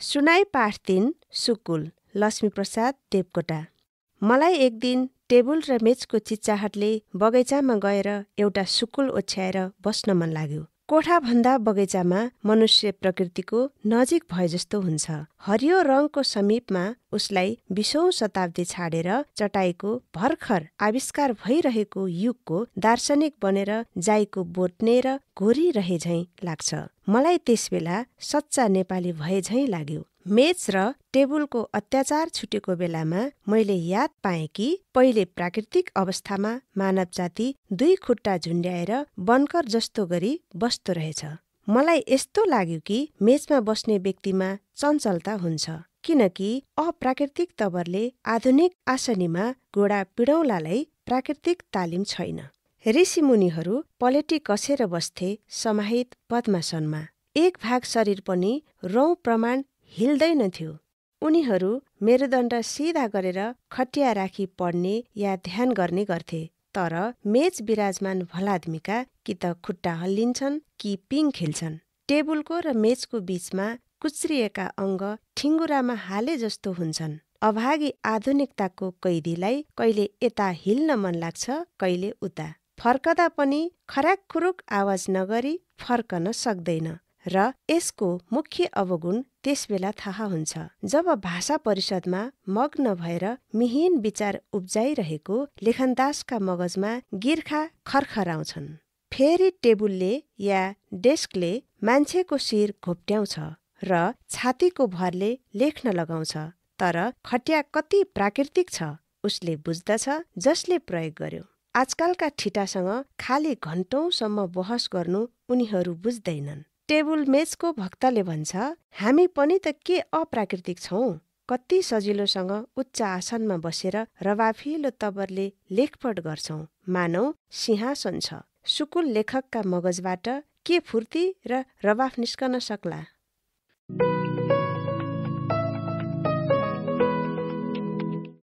सुनाई पाठ 3 सुकुल लक्ष्मीप्रसाद देवकोटा। मलाई एक दिन टेबुल र मेचको चिच्चाहटले बगैँचामा गएर एउटा सुकुल ओछ्याएर बस्न मन लाग्यो। कोठाभन्दा बगैँचामा मनुष्य प्रकृतिको नजिक भए जस्तो हुन्छ। हरियो रङको समीपमा उसलाई 20औं शताब्दी छाडेर चटाईको भर्खर आविष्कार भइरहेको युगको दार्शनिक बनेर जाईको बोट्ने र घोरिरहे झैँ लाग्छ। मलाई त्यसबेला सच्चा नेपाली भए झैँ लाग्यो। मेच र टेबुलको अत्याचार छुटेको बेलामा मैले याद पाएँ कि पहिले प्राकृतिक अवस्थामा मानव जाति 2 खुट्टा झुन्ड्याएर बनकर जस्तो गरी बस्दो रहेछ। मलाई यस्तो लाग्यो कि मेचमा बस्ने व्यक्तिमा चञ्चलता हुन्छ, किनकि अप्राकृतिक तवरले आधुनिक आसनीमा गोडा पिडौलालाई प्राकृतिक तालिम छैन। ऋषिमुनिहरू पलेटी कसेर बस्थे समाहित पद्मासनमा। एक भाग शरीर पनि रौँ प्रमाण हिल्दैनथ्यो। उनीहरू मेरुदण्ड सिधा गरेर खटिया राखी पढ्ने या ध्यान गर्ने गर्थे। तर मेच विराजमान भलाद्मीका कि त खुट्टा हल्लिन्छन् कि पिङ खेल्छन्। टेबुलको र मेचको बीचमा कुच्रिएका अङ्ग ठिङ्गुरामा हाले जस्तो हुन्छन्। अभागी आधुनिकताको कैदीलाई कहिले यता हिल्न मन लाग्छ, कहिले उता। फर्कदा पनि खराक खुरुक आवाज नगरी फर्कन सक्दैन र यसको मुख्य अवगुण त्यसबेला थाहा हुन्छ जब भाषा परिषदमा मग्न भएर मिहिन विचार उब्जाइरहेको लेखनदासका मगजमा गिर्खा खरखराउँछन्। फेरि टेबुलले या डेस्कले मान्छेको शिर घोप्ट्याउँछ र छातीको भरले लेख्न लगाउँछ। तर खटिया कति प्राकृतिक छ उसले बुझ्दछ जसले प्रयोग गर्यो। आजकालका ठिटासँग खाली घन्टौँसम्म बहस गर्नु उनीहरू बुझ्दैनन्। टेबुल मेचको भक्तले भन्छ, हामी पनि त के अप्राकृतिक छौँ। कति सजिलोसँग उच्च आसनमा बसेर रवाफिलो तवरले लेखपढ गर्छौँ, मानौ सिंहासन छ। सुकुल लेखकका मगजबाट के फुर्ती र रवाफ निस्कन सक्ला।